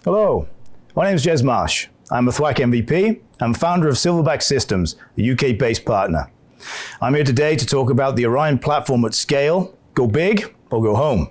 Hello, my name is Marsh. I'm a Thwack MVP. I'm founder of Silverback Systems, a UK-based partner. I'm here today to talk about the Orion platform at scale. Go big or go home.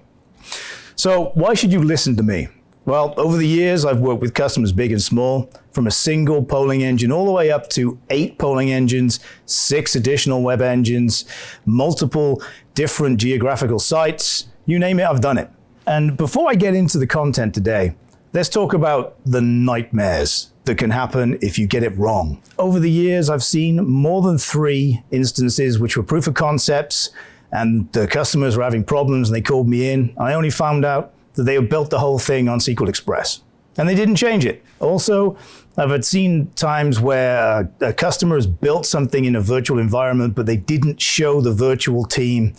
So why should you listen to me? Well, over the years, I've worked with customers big and small, from a single polling engine all the way up to 8 polling engines, 6 additional web engines, multiple different geographical sites. You name it, I've done it. And before I get into the content today, let's talk about the nightmares that can happen if you get it wrong. Over the years, I've seen more than 3 instances which were proof of concepts, and the customers were having problems and they called me in. I only found out that they had built the whole thing on SQL Express, and they didn't change it. Also, I've seen times where a customer has built something in a virtual environment, but they didn't show the virtual team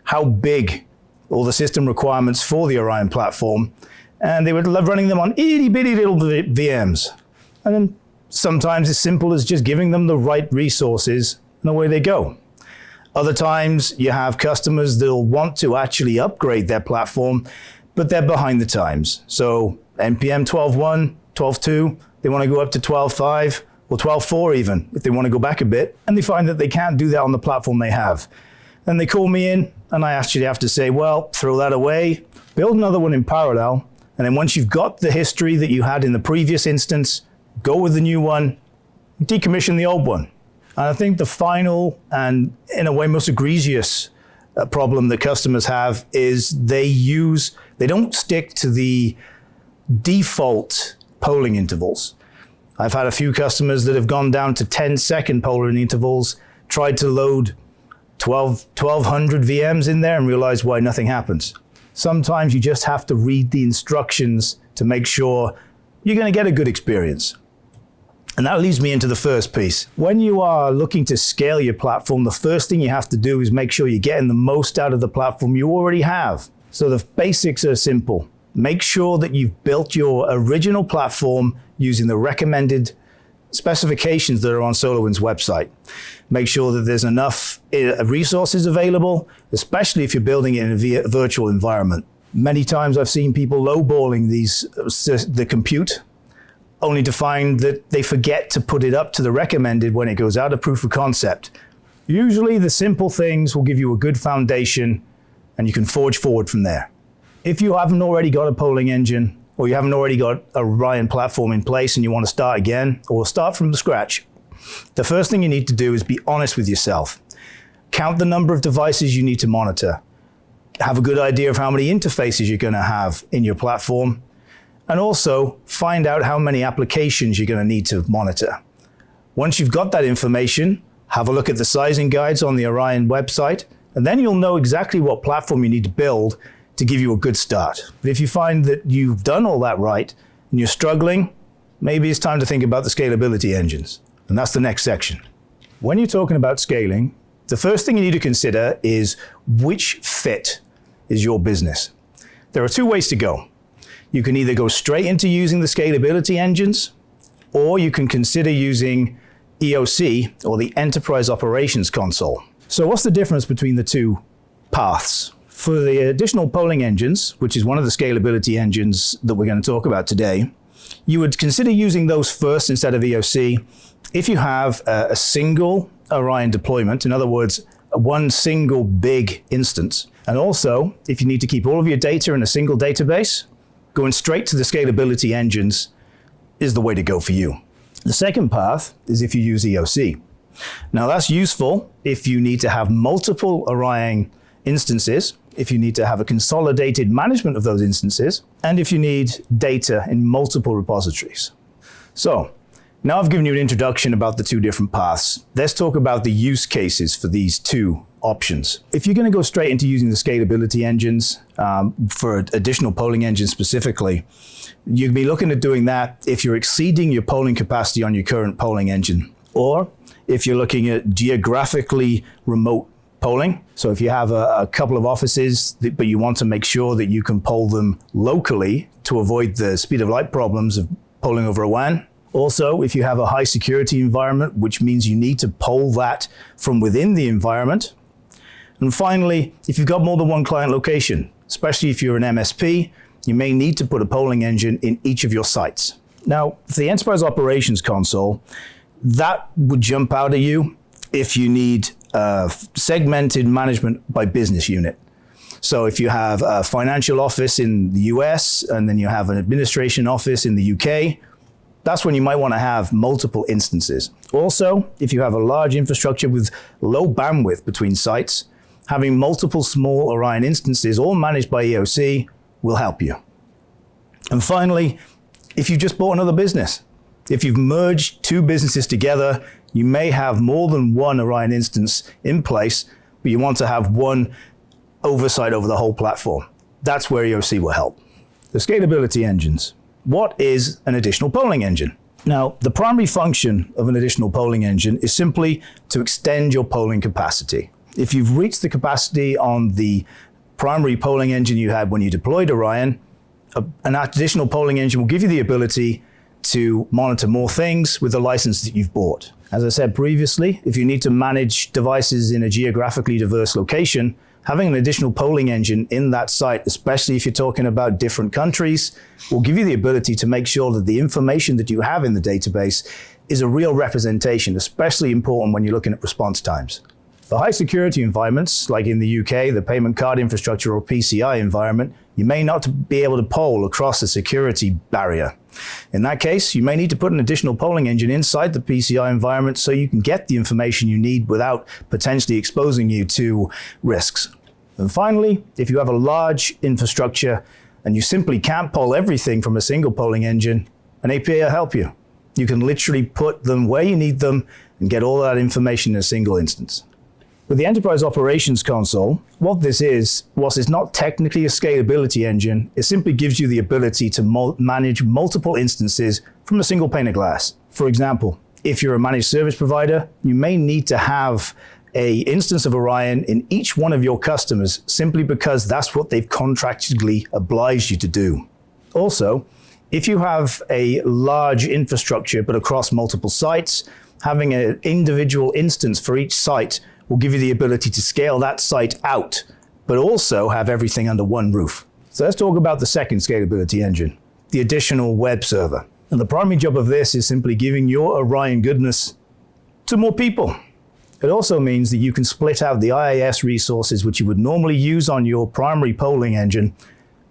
how big all the system requirements for the Orion platform, and they were running them on itty-bitty little VMs. And then sometimes it's simple as just giving them the right resources, and away they go. Other times you have customers that'll want to actually upgrade their platform, but they're behind the times. So NPM 12.1, 12.2, they want to go up to 12.5 or 12.4 even, if they want to go back a bit, and they find that they can't do that on the platform they have. Then they call me in, and I actually have to say, well, throw that away, build another one in parallel, and then once you've got the history that you had in the previous instance, go with the new one, decommission the old one. And I think the final and, in a way, most egregious problem that customers have is they don't stick to the default polling intervals. I've had a few customers that have gone down to 10-second polling intervals, tried to load 1,200 VMs in there and realized why nothing happens. Sometimes you just have to read the instructions to make sure you're going to get a good experience. And that leads me into the first piece. When you are looking to scale your platform, the first thing you have to do is make sure you're getting the most out of the platform you already have. So the basics are simple. Make sure that you've built your original platform using the recommended specifications that are on SolarWinds website. Make sure that there's enough resources available, especially if you're building it in a virtual environment. Many times I've seen people lowballing the compute, only to find that they forget to put it up to the recommended when it goes out of proof of concept. Usually the simple things will give you a good foundation and you can forge forward from there. If you haven't already got a polling engine, or you haven't already got a Orion platform in place and you want to start again, or start from scratch, the first thing you need to do is be honest with yourself. Count the number of devices you need to monitor. Have a good idea of how many interfaces you're going to have in your platform, and also find out how many applications you're going to need to monitor. Once you've got that information, have a look at the sizing guides on the Orion website, and then you'll know exactly what platform you need to build to give you a good start. But if you find that you've done all that right and you're struggling, maybe it's time to think about the scalability engines. And that's the next section. When you're talking about scaling, the first thing you need to consider is which fit is your business. There are 2 ways to go. You can either go straight into using the scalability engines, or you can consider using EOC, or the Enterprise Operations Console. So what's the difference between the 2 paths? For the additional polling engines, which is one of the scalability engines that we're going to talk about today, you would consider using those first instead of EOC if you have a single Orion deployment, in other words, one single big instance. And also, if you need to keep all of your data in a single database, going straight to the scalability engines is the way to go for you. The second path is if you use EOC. Now that's useful if you need to have multiple Orion instances, if you need to have a consolidated management of those instances, and if you need data in multiple repositories. So now I've given you an introduction about the 2 different paths. Let's talk about the use cases for these 2 options. If you're going to go straight into using the scalability engines for additional polling engines specifically, you'd be looking at doing that if you're exceeding your polling capacity on your current polling engine, or if you're looking at geographically remote polling. So if you have a couple of offices, but you want to make sure that you can poll them locally to avoid the speed of light problems of polling over a WAN. Also, if you have a high security environment, which means you need to poll that from within the environment. And finally, if you've got more than one client location, especially if you're an MSP, you may need to put a polling engine in each of your sites. Now, for the Enterprise Operations Console, that would jump out at you if you need segmented management by business unit. So if you have a financial office in the US and then you have an administration office in the UK, that's when you might want to have multiple instances. Also, if you have a large infrastructure with low bandwidth between sites, having multiple small Orion instances all managed by EOC will help you. And finally, if you've just bought another business, if you've merged two businesses together, you may have more than one Orion instance in place, but you want to have one oversight over the whole platform. That's where EOC will help. The scalability engines. What is an additional polling engine? Now, the primary function of an additional polling engine is simply to extend your polling capacity. If you've reached the capacity on the primary polling engine you had when you deployed Orion, an additional polling engine will give you the ability to monitor more things with the license that you've bought. As I said previously, if you need to manage devices in a geographically diverse location, having an additional polling engine in that site, especially if you're talking about different countries, will give you the ability to make sure that the information that you have in the database is a real representation, especially important when you're looking at response times. For high security environments, like in the UK, the payment card infrastructure or PCI environment, you may not be able to poll across a security barrier. In that case, you may need to put an additional polling engine inside the PCI environment so you can get the information you need without potentially exposing you to risks. And finally, if you have a large infrastructure and you simply can't poll everything from a single polling engine, an API will help you. You can literally put them where you need them and get all that information in a single instance. With the Enterprise Operations Console, what this is, whilst it's not technically a scalability engine, it simply gives you the ability to manage multiple instances from a single pane of glass. For example, if you're a managed service provider, you may need to have an instance of Orion in each one of your customers simply because that's what they've contractually obliged you to do. Also, if you have a large infrastructure but across multiple sites, having an individual instance for each site will give you the ability to scale that site out, but also have everything under one roof. So let's talk about the second scalability engine, the additional web server. And the primary job of this is simply giving your Orion goodness to more people. It also means that you can split out the IIS resources which you would normally use on your primary polling engine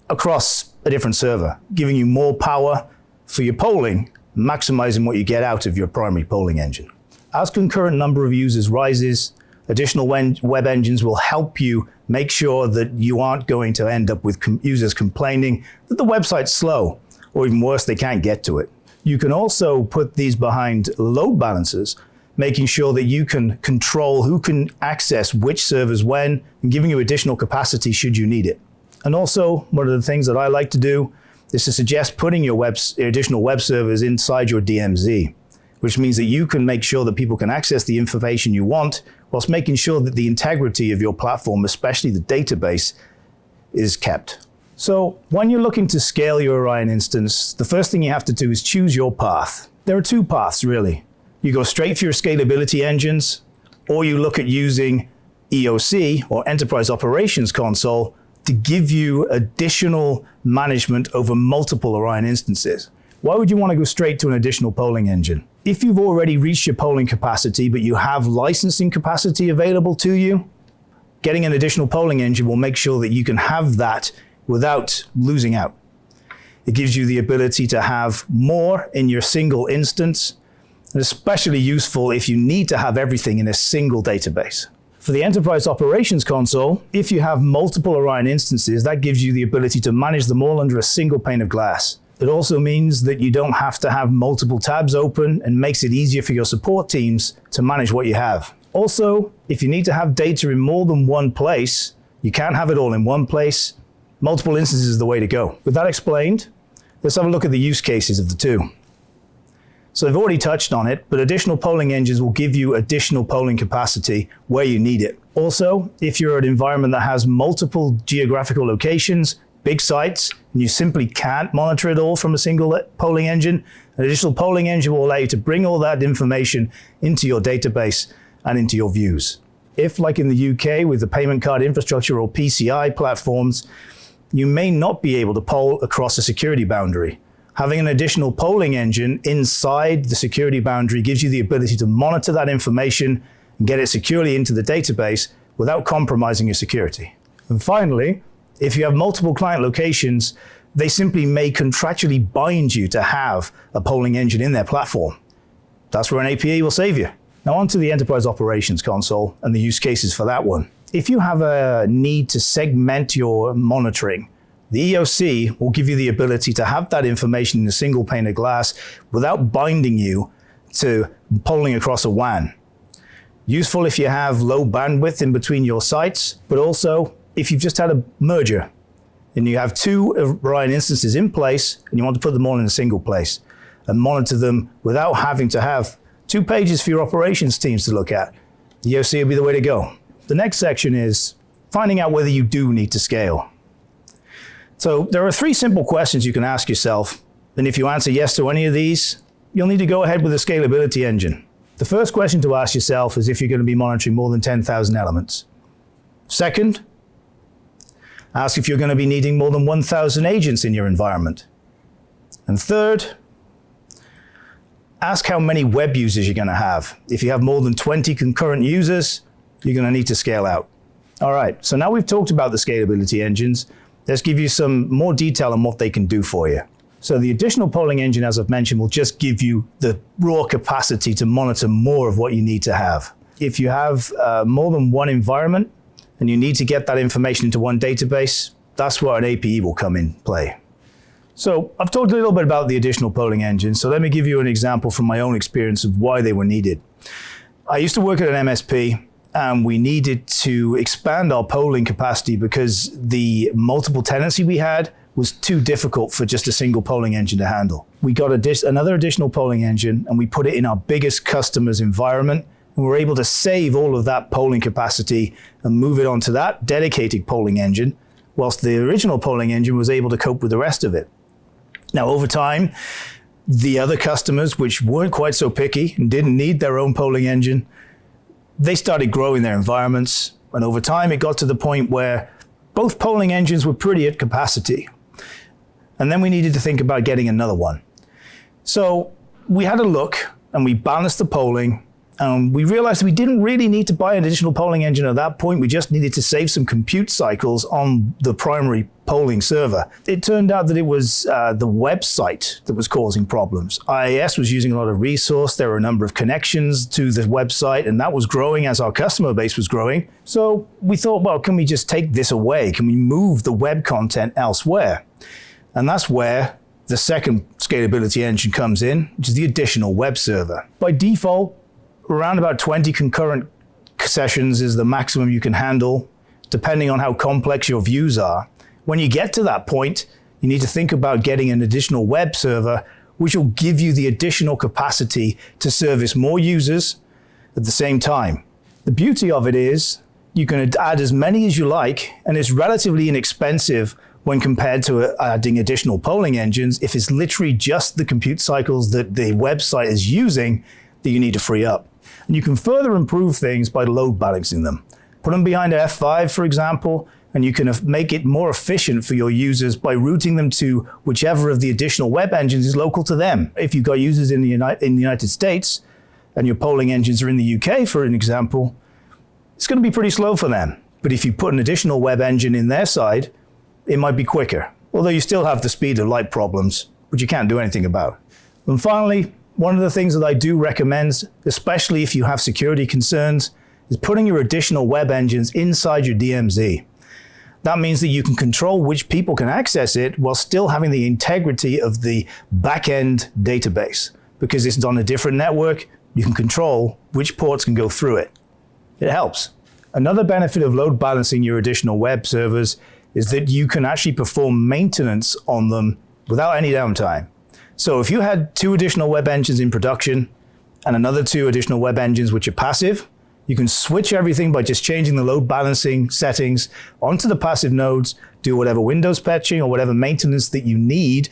across a different server, giving you more power for your polling, maximizing what you get out of your primary polling engine. As concurrent number of users rises, additional web engines will help you make sure that you aren't going to end up with users complaining that the website's slow, or even worse, they can't get to it. You can also put these behind load balancers, making sure that you can control who can access which servers when, and giving you additional capacity should you need it. And also, one of the things that I like to do is to suggest putting your additional web servers inside your DMZ, which means that you can make sure that people can access the information you want, whilst making sure that the integrity of your platform, especially the database, is kept. So when you're looking to scale your Orion instance, the first thing you have to do is choose your path. There are two paths, really. You go straight for your scalability engines, or you look at using EOC, or Enterprise Operations Console, to give you additional management over multiple Orion instances. Why would you want to go straight to an additional polling engine? If you've already reached your polling capacity, but you have licensing capacity available to you, getting an additional polling engine will make sure that you can have that without losing out. It gives you the ability to have more in your single instance, and especially useful if you need to have everything in a single database. For the Enterprise Operations Console, if you have multiple Orion instances, that gives you the ability to manage them all under a single pane of glass. It also means that you don't have to have multiple tabs open and makes it easier for your support teams to manage what you have. Also, if you need to have data in more than one place, you can't have it all in one place. Multiple instances is the way to go. With that explained, let's have a look at the use cases of the two. So I've already touched on it, but additional polling engines will give you additional polling capacity where you need it. Also, if you're an environment that has multiple geographical locations, big sites, and you simply can't monitor it all from a single polling engine, an additional polling engine will allow you to bring all that information into your database and into your views. If, like in the UK with the payment card infrastructure or PCI platforms, you may not be able to poll across a security boundary. Having an additional polling engine inside the security boundary gives you the ability to monitor that information and get it securely into the database without compromising your security. And finally, if you have multiple client locations, they simply may contractually bind you to have a polling engine in their platform. That's where an APE will save you. Now on to the Enterprise Operations Console and the use cases for that one. If you have a need to segment your monitoring, the EOC will give you the ability to have that information in a single pane of glass without binding you to polling across a WAN. Useful if you have low bandwidth in between your sites, but also if you've just had a merger and you have two Orion instances in place and you want to put them all in a single place and monitor them without having to have 2 pages for your operations teams to look at. The EOC will be the way to go. The next section is finding out whether you do need to scale. So there are 3 simple questions you can ask yourself, and if you answer yes to any of these, you'll need to go ahead with a scalability engine. The first question to ask yourself is if you're going to be monitoring more than 10,000 elements. Second, ask if you're going to be needing more than 1,000 agents in your environment. And third, ask how many web users you're going to have. If you have more than 20 concurrent users, you're going to need to scale out. All right, so now we've talked about the scalability engines. Let's give you some more detail on what they can do for you. So the additional polling engine, as I've mentioned, will just give you the raw capacity to monitor more of what you need to have. If you have more than one environment and you need to get that information into one database, that's where an APE will come in play. So I've talked a little bit about the additional polling engine, so let me give you an example from my own experience of why they were needed. I used to work at an MSP, and we needed to expand our polling capacity because the multiple tenancy we had was too difficult for just a single polling engine to handle. We got another additional polling engine and we put it in our biggest customer's environment, and we were able to save all of that polling capacity and move it onto that dedicated polling engine, whilst the original polling engine was able to cope with the rest of it. Now, over time, the other customers, which weren't quite so picky and didn't need their own polling engine, they started growing their environments. And over time, it got to the point where both polling engines were pretty at capacity. And then we needed to think about getting another one. So we had a look and we balanced the polling. And we realized we didn't really need to buy an additional polling engine at that point. We just needed to save some compute cycles on the primary polling server. It turned out that it was the website that was causing problems. IIS was using a lot of resource. There were a number of connections to the website, and that was growing as our customer base was growing. So we thought, well, can we just take this away? Can we move the web content elsewhere? And that's where the second scalability engine comes in, which is the additional web server. By default, around about 20 concurrent sessions is the maximum you can handle, depending on how complex your views are. When you get to that point, you need to think about getting an additional web server, which will give you the additional capacity to service more users at the same time. The beauty of it is you can add as many as you like, and it's relatively inexpensive when compared to adding additional polling engines if it's literally just the compute cycles that the website is using that you need to free up. And you can further improve things by load balancing them. Put them behind F5, for example, and you can make it more efficient for your users by routing them to whichever of the additional web engines is local to them. If you've got users in the United States and your polling engines are in the UK, for an example, it's going to be pretty slow for them. But if you put an additional web engine in their side, it might be quicker, although you still have the speed of light problems, which you can't do anything about. And finally, one of the things that I do recommend, especially if you have security concerns, is putting your additional web engines inside your DMZ. That means that you can control which people can access it while still having the integrity of the back-end database. Because it's on a different network, you can control which ports can go through it. It helps. Another benefit of load balancing your additional web servers is that you can actually perform maintenance on them without any downtime. So if you had 2 additional web engines in production and another 2 additional web engines which are passive, you can switch everything by just changing the load balancing settings onto the passive nodes, do whatever Windows patching or whatever maintenance that you need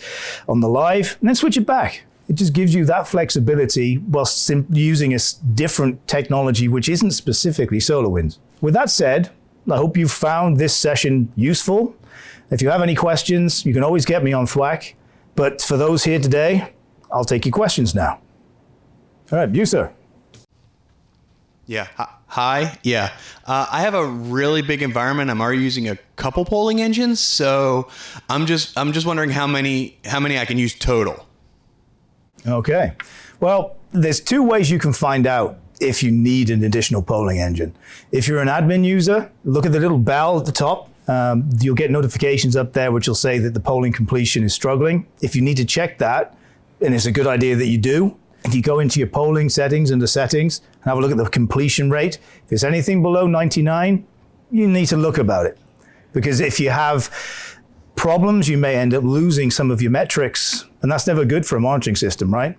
on the live, and then switch it back. It just gives you that flexibility whilst using a different technology which isn't specifically SolarWinds. With that said, I hope you found this session useful. If you have any questions, you can always get me on Thwack. But for those here today, I'll take your questions now. All right, you, sir. Yeah. Hi. Yeah. I have a really big environment. I'm already using a couple polling engines, so I'm just wondering how many I can use total. Okay. Well, there's two ways you can find out if you need an additional polling engine. If you're an admin user, look at the little bell at the top. You'll get notifications up there which will say that the polling completion is struggling. If you need to check that, and it's a good idea that you do, if you go into your polling settings under settings and have a look at the completion rate, if it's anything below 99, you need to look about it. Because if you have problems, you may end up losing some of your metrics, and that's never good for a monitoring system, right?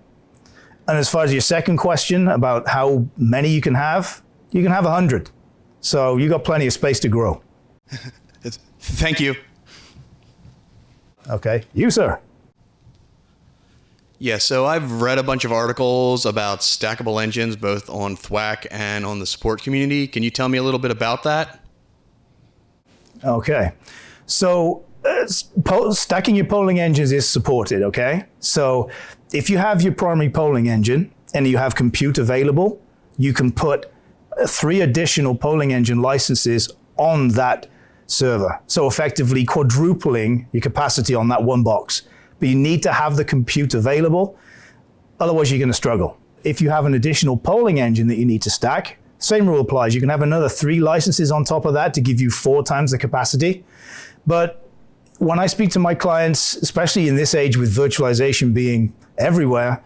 And as far as your second question about how many you can have 100. So you got plenty of space to grow. Thank you. Okay, you, sir. Yeah, so I've read a bunch of articles about stackable engines, both on Thwack and on the support community. Can you tell me a little bit about that? Okay, so stacking your polling engines is supported, okay? So if you have your primary polling engine and you have compute available, you can put 3 additional polling engine licenses on that server. So effectively quadrupling your capacity on that one box. But you need to have the compute available, otherwise you're going to struggle. If you have an additional polling engine that you need to stack, same rule applies. You can have another 3 licenses on top of that to give you 4 times the capacity. But when I speak to my clients, especially in this age with virtualization being everywhere,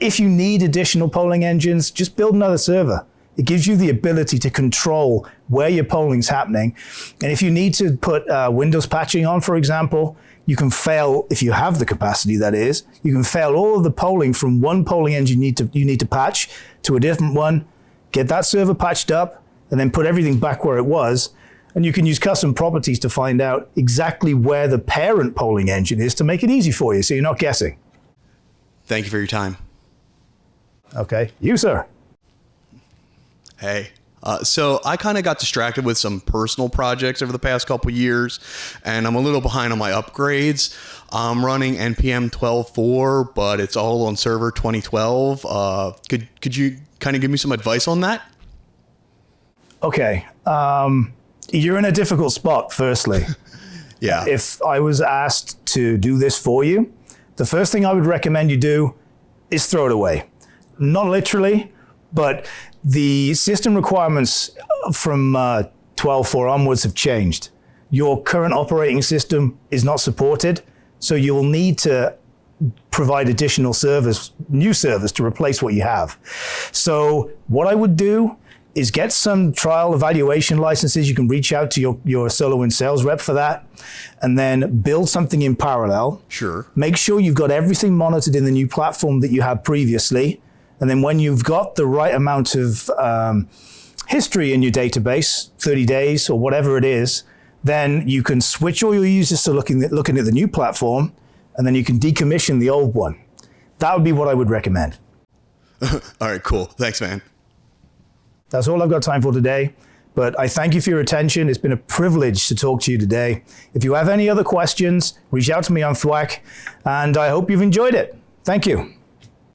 if you need additional polling engines, just build another server. It gives you the ability to control where your polling's happening. And if you need to put Windows patching on, for example, you can fail, if you have the capacity that is, you can fail all of the polling from one polling engine you need to patch to a different one, get that server patched up, and then put everything back where it was. And you can use custom properties to find out exactly where the parent polling engine is to make it easy for you so you're not guessing. Thank you for your time. Okay, you, sir. Hey. So I kind of got distracted with some personal projects over the past couple years, and I'm a little behind on my upgrades. I'm running NPM 12.4, but it's all on server 2012. Could you kind of give me some advice on that? Okay. You're in a difficult spot, firstly. Yeah. If I was asked to do this for you, the first thing I would recommend you do is throw it away. Not literally, but the system requirements from 12.4 onwards have changed. Your current operating system is not supported, so you'll need to provide additional servers, new servers to replace what you have. So what I would do is get some trial evaluation licenses. You can reach out to your SolarWinds sales rep for that, and then build something in parallel. Sure. Make sure you've got everything monitored in the new platform that you had previously. And then when you've got the right amount of history in your database, 30 days or whatever it is, then you can switch all your users to looking at the new platform, and then you can decommission the old one. That would be what I would recommend. All right, cool. Thanks, man. That's all I've got time for today. But I thank you for your attention. It's been a privilege to talk to you today. If you have any other questions, reach out to me on Thwack, and I hope you've enjoyed it. Thank you.